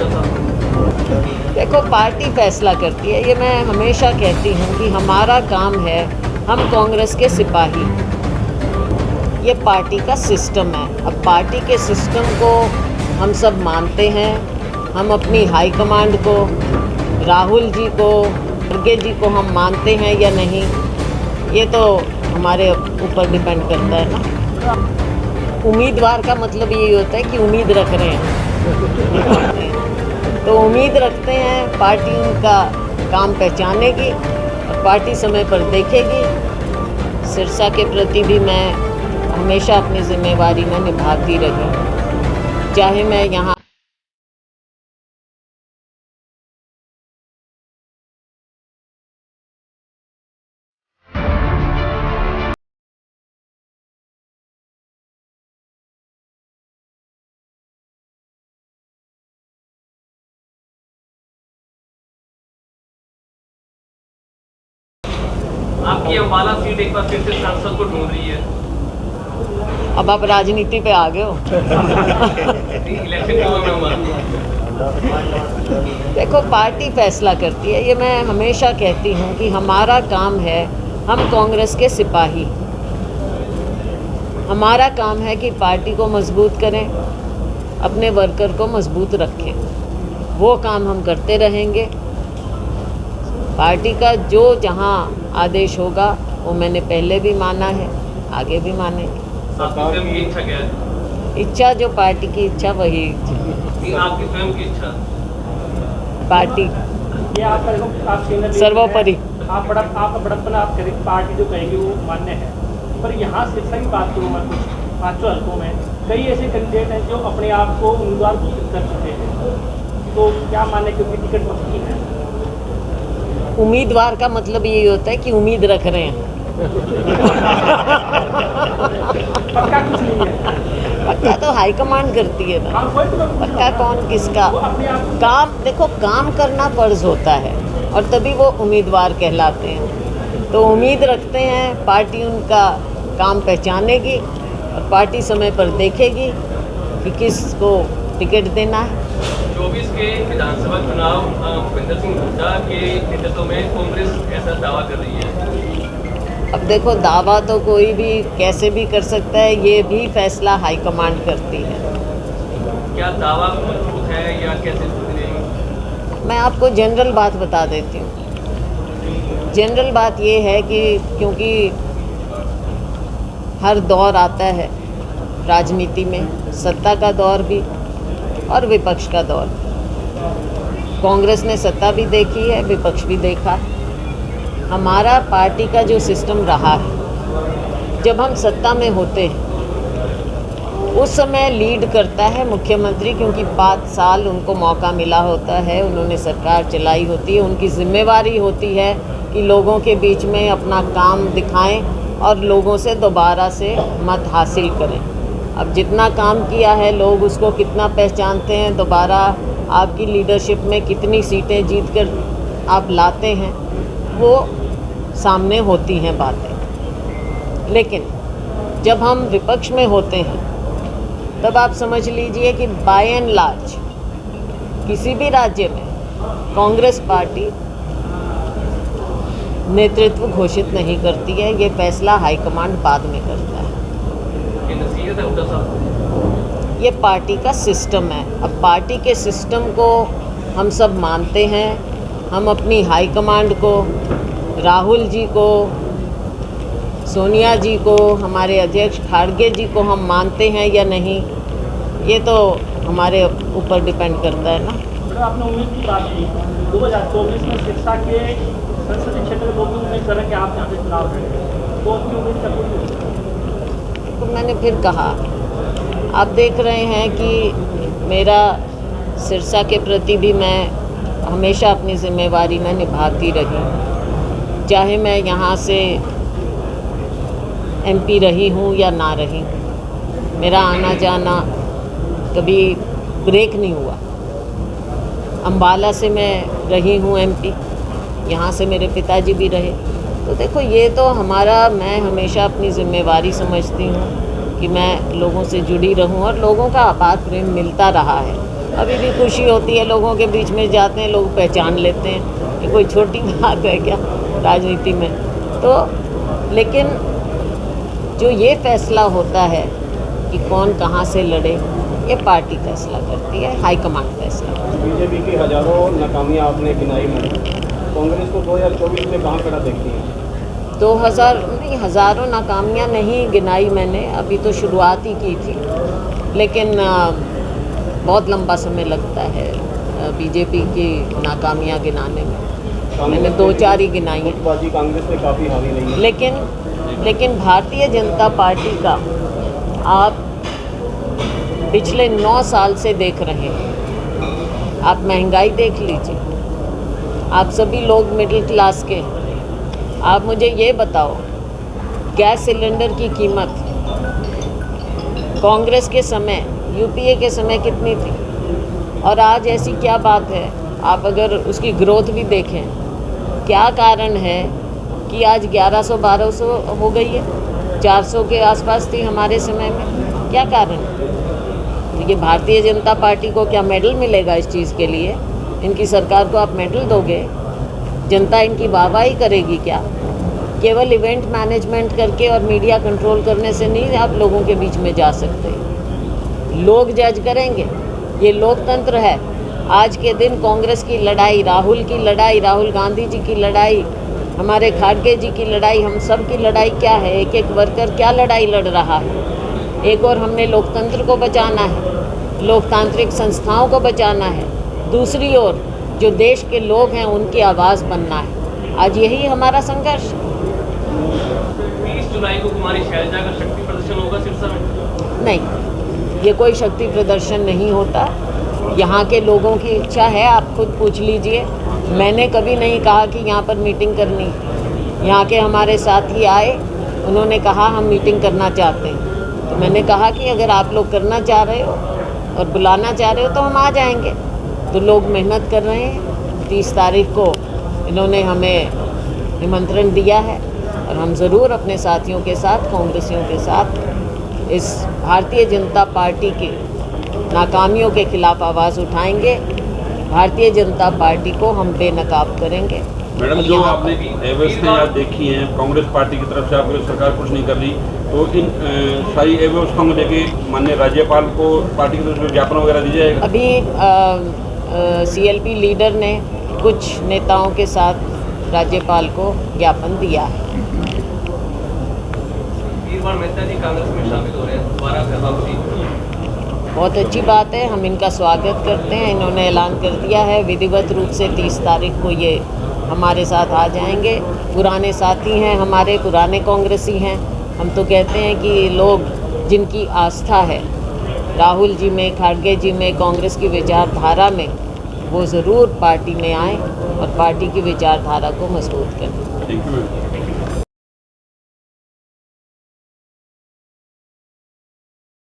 हुड्डा साहब? देखो, पार्टी फैसला करती है। ये मैं हमेशा कहती हूँ कि हमारा काम है, हम कांग्रेस के सिपाही। ये पार्टी का सिस्टम है। अब पार्टी के सिस्टम को हम सब मानते हैं। हम अपनी हाईकमांड को, राहुल जी को, खड़गे जी को हम मानते हैं या नहीं, ये तो हमारे ऊपर डिपेंड करता है ना। उम्मीदवार का मतलब यही होता है कि उम्मीद रख रहे हैं। तो उम्मीद रखते हैं पार्टी उनका काम पहचानेगी और पार्टी समय पर देखेगी। सिरसा के प्रति भी मैं हमेशा अपनी जिम्मेवारी में निभाती रही, चाहे मैं यहाँ आपकी अम्बाला सीट एक बार फिर से सांसद को ढूंढ रही है। अब आप राजनीति पे आ गए हो। इलेक्शन में देखो, पार्टी फैसला करती है। ये मैं हमेशा कहती हूँ कि हमारा काम है, हम कांग्रेस के सिपाही। हमारा काम है कि पार्टी को मजबूत करें, अपने वर्कर को मजबूत रखें। वो काम हम करते रहेंगे। पार्टी का जो जहाँ आदेश होगा वो मैंने पहले भी माना है, आगे भी मानेंगे। आपकी स्वयं की इच्छा क्या है? इच्छा जो पार्टी की इच्छा वही आपकी स्वयं की इच्छा? पार्टी ये आप सर्वोपरि। आपका बड़प्पन आप करें, पार्टी जो कहेगी वो मान्य है। पर यहाँ सिरसा की बात करूँ मैं, कुछ पाँचों हल्कों में कई ऐसे कैंडिडेट हैं जो अपने आप को उम्मीदवार घोषित कर चुके हैं, तो क्या माने क्योंकि टिकट पक्की है? उम्मीदवार का मतलब यही होता है कि उम्मीद रख रहे हैं। पक्का कुछ नहीं है। पक्का तो हाईकमांड करती है ना। पक्का कौन किसका काम? देखो, काम करना फर्ज होता है और तभी वो उम्मीदवार कहलाते हैं। तो उम्मीद रखते हैं पार्टी उनका काम पहचानेगी और पार्टी समय पर देखेगी कि किसको टिकट देना है। 24 के विधानसभा चुनाव भूपेंद्र सिंह हुड्डा के नेतृत्व में कांग्रेस ऐसा दावा कर रही है। अब देखो, दावा तो कोई भी कैसे भी कर सकता है, ये भी फैसला हाईकमांड करती है। क्या दावा मजबूत है या कैसे स्थिति रहेगी? मैं आपको जनरल बात बता देती हूँ। जनरल बात ये है कि क्योंकि हर दौर आता है राजनीति में, सत्ता का दौर भी और विपक्ष का दौर। कांग्रेस ने सत्ता भी देखी है, विपक्ष भी देखा है। हमारा पार्टी का जो सिस्टम रहा है, जब हम सत्ता में होते हैं उस समय लीड करता है मुख्यमंत्री, क्योंकि 5 साल उनको मौका मिला होता है, उन्होंने सरकार चलाई होती है। उनकी जिम्मेवारी होती है कि लोगों के बीच में अपना काम दिखाएं और लोगों से दोबारा से मत हासिल करें। अब जितना काम किया है, लोग उसको कितना पहचानते हैं, दोबारा आपकी लीडरशिप में कितनी सीटें जीत कर आप लाते हैं, वो सामने होती हैं बातें। लेकिन जब हम विपक्ष में होते हैं तब आप समझ लीजिए कि बाय एंड लार्ज किसी भी राज्य में कांग्रेस पार्टी नेतृत्व घोषित नहीं करती है। ये फैसला हाईकमांड बाद में करता है। ये नसीहत है हुड्डा साहब? ये पार्टी का सिस्टम है। अब पार्टी के सिस्टम को हम सब मानते हैं। हम अपनी हाईकमांड को, राहुल जी को, सोनिया जी को, हमारे अध्यक्ष खड़गे जी को हम मानते हैं या नहीं, ये तो हमारे ऊपर डिपेंड करता है ना। आपने उम्मीद की बात की, 2024 में सिरसा के संसदीय क्षेत्र में लोग भी उम्मीद कर रहे हैं कि आप यहाँ से चुनाव लड़ेंगे, तो उनकी उम्मीद का कुछ? तो मैंने फिर कहा, आप देख रहे हैं कि मेरा सिरसा के प्रति भी मैं हमेशा अपनी जिम्मेवारी में निभाती रही, चाहे मैं यहाँ से एमपी रही हूँ या ना रही हूँ। मेरा आना जाना कभी ब्रेक नहीं हुआ। अम्बाला से मैं रही हूँ एमपी, यहाँ से मेरे पिताजी भी रहे। तो देखो, ये तो हमारा, मैं हमेशा अपनी जिम्मेवारी समझती हूँ कि मैं लोगों से जुड़ी रहूँ और लोगों का आपात प्रेम मिलता रहा है। अभी भी खुशी होती है, लोगों के बीच में जाते हैं, लोग पहचान लेते हैं। ये कोई छोटी बात है क्या राजनीति में? तो लेकिन जो ये फैसला होता है कि कौन कहाँ से लड़े, ये पार्टी फैसला करती है, हाईकमांड फैसला करती है। बीजेपी की हजारों नाकामियां आपने गिनाई में, कांग्रेस को 2024 में कहाँ खड़ा देखती हैं? 2000 नहीं, हज़ारों नाकामियां नहीं गिनाई मैंने, अभी तो शुरुआत ही की थी, लेकिन बहुत लंबा समय लगता है बीजेपी की नाकामियां गिनाने में। मैंने 2-4 ही गिनाई हैं। गुटबाजी कांग्रेस में काफ़ी हावी रही है। लेकिन भारतीय जनता पार्टी का आप पिछले 9 साल से देख रहे हैं। आप महंगाई देख लीजिए, आप सभी लोग मिडिल क्लास के। आप मुझे ये बताओ, गैस सिलेंडर की कीमत कांग्रेस के समय, यूपीए के समय कितनी थी, और आज ऐसी क्या बात है? आप अगर उसकी ग्रोथ भी देखें, क्या कारण है कि आज 1100-1200 हो गई है? 400 के आसपास थी हमारे समय में। क्या कारण है? तो ये भारतीय जनता पार्टी को क्या मेडल मिलेगा इस चीज़ के लिए? इनकी सरकार को आप मेडल दोगे? जनता इनकी वाहवाही करेगी क्या? केवल इवेंट मैनेजमेंट करके और मीडिया कंट्रोल करने से नहीं आप लोगों के बीच में जा सकते। लोग जज करेंगे, ये लोकतंत्र है। आज के दिन कांग्रेस की लड़ाई, राहुल की लड़ाई, राहुल गांधी जी की लड़ाई, हमारे खाड़गे जी की लड़ाई, हम सब की लड़ाई क्या है? एक एक वर्कर क्या लड़ाई लड़ रहा है? एक और हमने लोकतंत्र को बचाना है, लोकतांत्रिक संस्थाओं को बचाना है, दूसरी ओर जो देश के लोग हैं उनकी आवाज़ बनना है। आज यही हमारा संघर्ष। 20 जुलाई को कुमारी शैलजा का शक्ति प्रदर्शन होगा सिरसा में? नहीं, ये कोई शक्ति प्रदर्शन नहीं होता। यहाँ के लोगों की इच्छा है, आप खुद पूछ लीजिए। मैंने कभी नहीं कहा कि यहाँ पर मीटिंग करनी। यहाँ के हमारे साथी आए, उन्होंने कहा हम मीटिंग करना चाहते हैं, तो मैंने कहा कि अगर आप लोग करना चाह रहे हो और बुलाना चाह रहे हो तो हम आ जाएंगे। तो लोग मेहनत कर रहे हैं। 30 तारीख को इन्होंने हमें निमंत्रण दिया है और हम ज़रूर अपने साथियों के साथ, कांग्रेसियों के साथ इस भारतीय जनता पार्टी की नाकामियों के खिलाफ आवाज़ उठाएंगे। भारतीय जनता पार्टी को हम बेनकाब करेंगे। मैडम, जो आपने अव्यवस्थाएं देखी हैं कांग्रेस पार्टी की तरफ से, आपकी सरकार कुछ नहीं कर रही, तो इन सारी अव्यवस्थाओं को लेके माननीय राज्यपाल को पार्टी की तरफ से ज्ञापन वगैरह दिया जाएगा? अभी सीएलपी लीडर ने कुछ नेताओं के साथ राज्यपाल को ज्ञापन दिया है। वीरवाल मेहता जी कांग्रेस में शामिल हो रहे हैं, दोबारा से वापसी। बहुत अच्छी बात है, हम इनका स्वागत करते हैं। इन्होंने ऐलान कर दिया है विधिवत रूप से 30 तारीख को ये हमारे साथ आ जाएंगे। पुराने साथी हैं हमारे, पुराने कांग्रेसी हैं। हम तो कहते हैं कि लोग जिनकी आस्था है राहुल जी में, खाड़गे जी में, कांग्रेस की विचारधारा में, वो ज़रूर पार्टी में आएँ और पार्टी की विचारधारा को मजबूत करें। Thank you.